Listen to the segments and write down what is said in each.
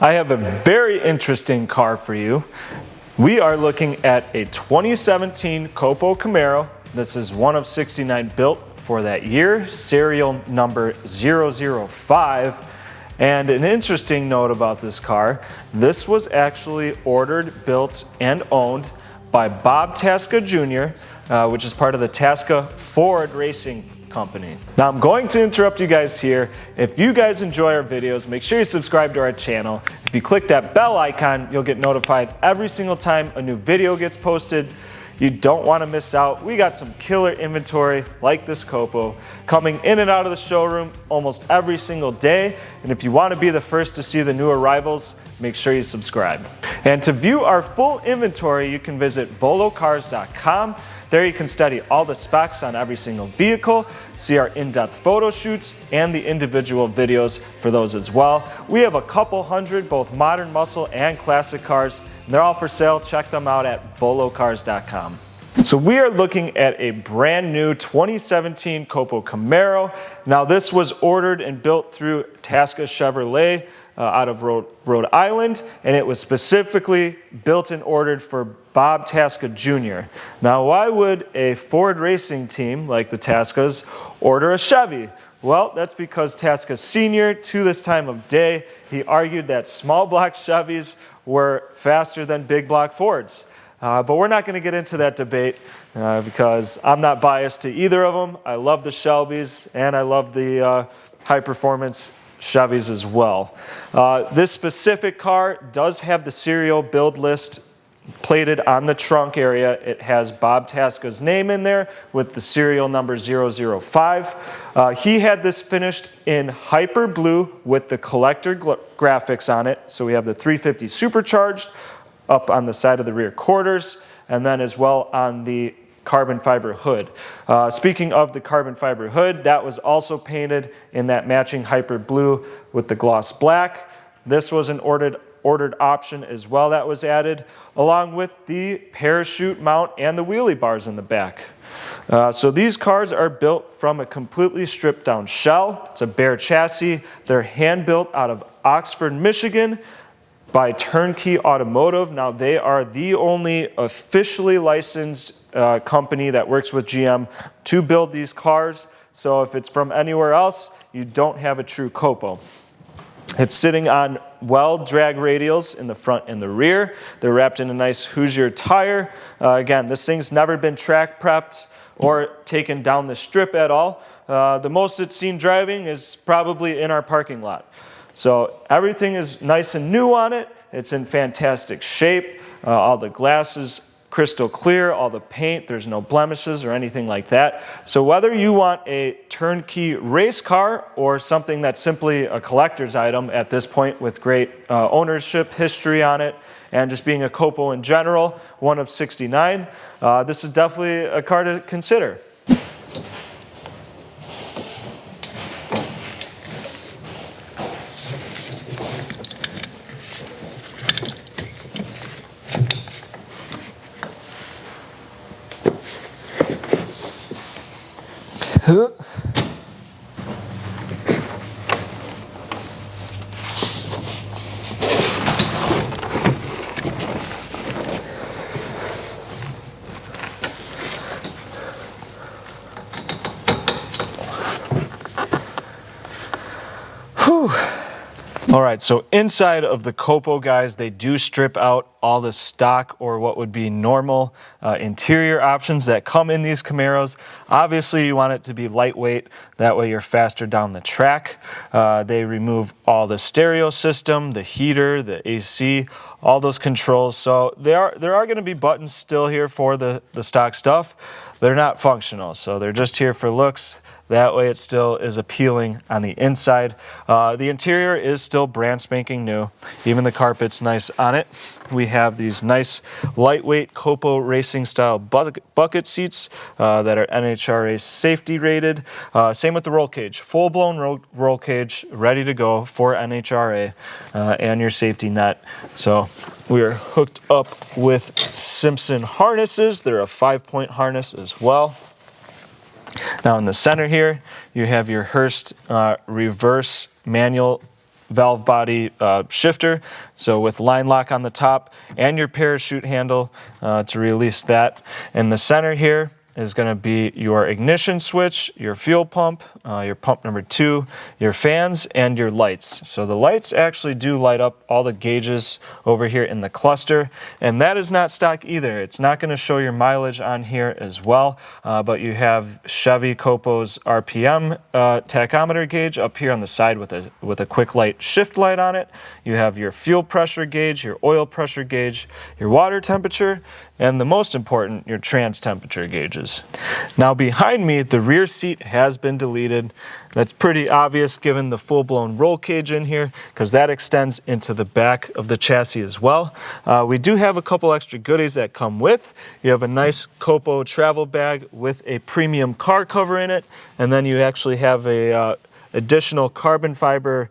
I have a very interesting car for you. We are looking at a 2017 COPO Camaro. This is one of 69 built for that year, serial number 005. And an interesting note about this car, this was actually ordered, built, and owned by Bob Tasca Jr., which is part of the Tasca Ford Racing Company. Now I'm going to interrupt you guys here. If you guys enjoy our videos, make sure you subscribe to our channel. If you click that bell icon, you'll get notified every single time a new video gets posted. You don't want to miss out. We got some killer inventory like this COPO coming in and out of the showroom almost every single day. And if you want to be the first to see the new arrivals, make sure you subscribe. And to view our full inventory, you can visit volocars.com. There you can study all the specs on every single vehicle, see our in-depth photo shoots, and the individual videos for those as well. We have a couple hundred, both modern muscle and classic cars, and they're all for sale. Check them out at volocars.com. So we are looking at a brand new 2017 COPO Camaro. Now this was ordered and built through Tasca Chevrolet out of Rhode Island, and it was specifically built and ordered for Bob Tasca Jr. Now, why would a Ford racing team like the Tascas order a Chevy? Well, that's because Tasca Sr., to this time of day, he argued that small block Chevys were faster than big block Fords. But we're not going to get into that debate because I'm not biased to either of them. I love the Shelbys and I love the high performance Chevys as well. This specific car does have the serial build list plated on the trunk area. It has Bob Tasca's name in there with the serial number 005. He had this finished in hyper blue with the collector graphics on it. So we have the 350 Supercharged up on the side of the rear quarters, and then as well on the carbon fiber hood. Speaking of the carbon fiber hood, that was also painted in that matching hyper blue with the gloss black. This was an ordered option as well that was added, along with the parachute mount and the wheelie bars in the back. So these cars are built from a completely stripped down shell. It's a bare chassis. They're hand built out of Oxford, Michigan by Turnkey Automotive. Now they are the only officially licensed company that works with GM to build these cars. So if it's from anywhere else, you don't have a true COPO. It's sitting on Weld drag radials in the front and the rear. They're wrapped in a nice Hoosier tire. Again, this thing's never been track prepped or taken down the strip at all. The most it's seen driving is probably in our parking lot. So everything is nice and new on it. It's in fantastic shape. All the glass is crystal clear, all the paint, there's no blemishes or anything like that. So whether you want a turnkey race car or something that's simply a collector's item at this point with great ownership history on it and just being a COPO in general, one of 69, this is definitely a car to consider. All right, so inside of the COPO, guys, they do strip out all the stock or what would be normal interior options that come in these Camaros. Obviously, you want it to be lightweight. That way you're faster down the track. They remove all the stereo system, the heater, the AC, all those controls. So there are going to be buttons still here for the stock stuff. They're not functional, so they're just here for looks. That way it still is appealing on the inside. The interior is still brand spanking new. Even the carpet's nice on it. We have these nice lightweight COPO racing style bucket seats that are NHRA safety rated. Same with the roll cage. Full blown roll cage ready to go for NHRA and your safety net. So we are hooked up with Simpson harnesses. They're a 5-point harness as well. Now in the center here, you have your Hurst reverse manual valve body shifter, so with line lock on the top, and your parachute handle to release that. In the center here is going to be your ignition switch, your fuel pump, your pump number 2, your fans, and your lights. So the lights actually do light up all the gauges over here in the cluster, and that is not stock either. It's not going to show your mileage on here as well, but you have Chevy COPO's RPM tachometer gauge up here on the side with a quick light shift light on it. You have your fuel pressure gauge, your oil pressure gauge, your water temperature, and the most important, your trans temperature gauges. Now behind me, the rear seat has been deleted. That's pretty obvious given the full-blown roll cage in here, because that extends into the back of the chassis as well. We do have a couple extra goodies that come with. You have a nice COPO travel bag with a premium car cover in it, and then you actually have a additional carbon fiber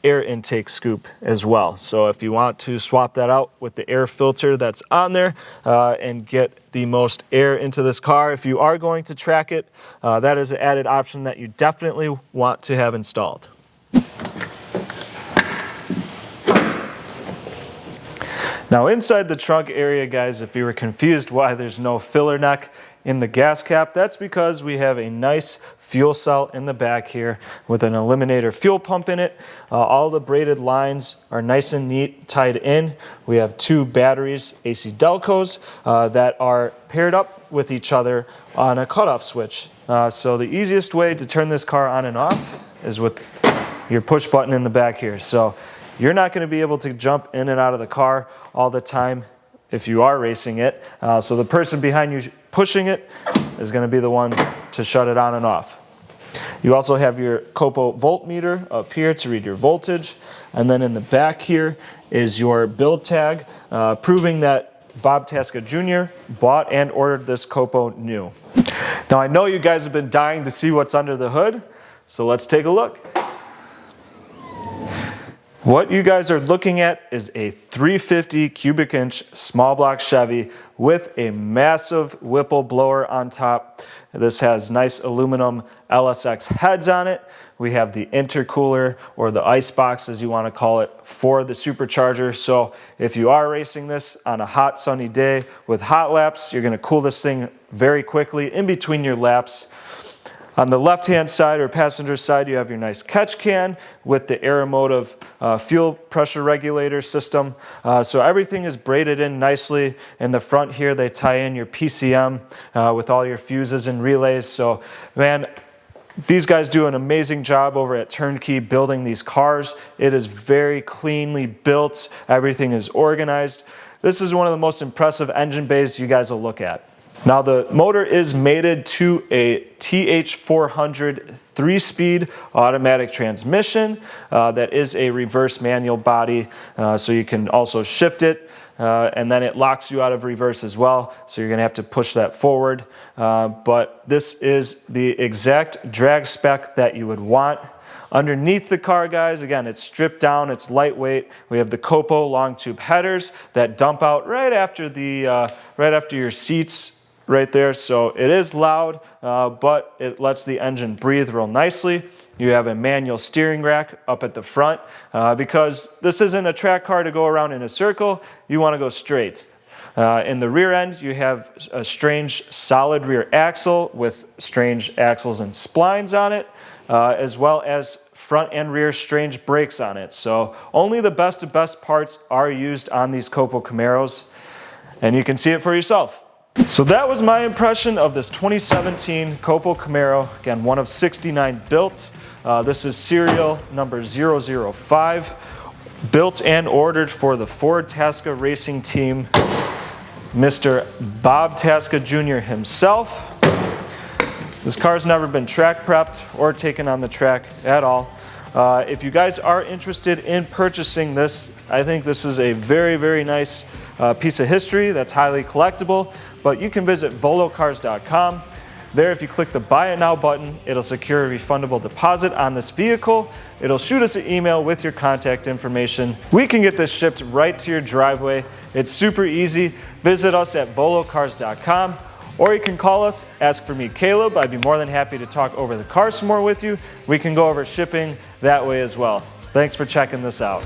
air intake scoop as well. So if you want to swap that out with the air filter that's on there and get the most air into this car, if you are going to track it, that is an added option that you definitely want to have installed. Now inside the trunk area, guys, if you were confused why there's no filler neck in the gas cap, that's because we have a nice fuel cell in the back here with an eliminator fuel pump in it. All the braided lines are nice and neat, tied in. We have 2 batteries, AC Delcos, that are paired up with each other on a cutoff switch. So the easiest way to turn this car on and off is with your push button in the back here. So you're not going to be able to jump in and out of the car all the time if you are racing it. So the person behind you pushing it is going to be the one to shut it on and off. You also have your COPO voltmeter up here to read your voltage. And then in the back here is your build tag, proving that Bob Tasca Jr. bought and ordered this COPO new. Now I know you guys have been dying to see what's under the hood, so let's take a look. What you guys are looking at is a 350 cubic inch small block Chevy with a massive Whipple blower on top. This has nice aluminum LSX heads on it. We have the intercooler, or the ice box as you want to call it, for the supercharger. So if you are racing this on a hot sunny day with hot laps, you're going to cool this thing very quickly in between your laps. On the left-hand side, or passenger side, you have your nice catch can with the Aeromotive fuel pressure regulator system. So everything is braided in nicely. In the front here, they tie in your PCM with all your fuses and relays. So, man, these guys do an amazing job over at Turnkey building these cars. It is very cleanly built. Everything is organized. This is one of the most impressive engine bays you guys will look at. Now the motor is mated to a TH400 3-speed automatic transmission that is a reverse manual body, so you can also shift it, and then it locks you out of reverse as well, so you're going to have to push that forward. But this is the exact drag spec that you would want. Underneath the car, guys, again, it's stripped down, it's lightweight. We have the COPO long tube headers that dump out right after your seats right there. So it is loud, but it lets the engine breathe real nicely. You have a manual steering rack up at the front because this isn't a track car to go around in a circle. You want to go straight. In the rear end, you have a strange solid rear axle with strange axles and splines on it, as well as front and rear strange brakes on it. So only the best of best parts are used on these COPO Camaros, and you can see it for yourself. So that was my impression of this 2017 COPO Camaro, again, one of 69 built. This is serial number 005, built and ordered for the Ford Tasca Racing Team, Mr. Bob Tasca Jr. himself. This car's never been track prepped or taken on the track at all. If you guys are interested in purchasing this, I think this is a very, very nice piece of history that's highly collectible. But you can visit volocars.com. There, if you click the Buy It Now button, it'll secure a refundable deposit on this vehicle. It'll shoot us an email with your contact information. We can get this shipped right to your driveway. It's super easy. Visit us at volocars.com, Or you can call us, ask for me, Caleb. I'd be more than happy to talk over the car some more with you. We can go over shipping that way as well. So thanks for checking this out.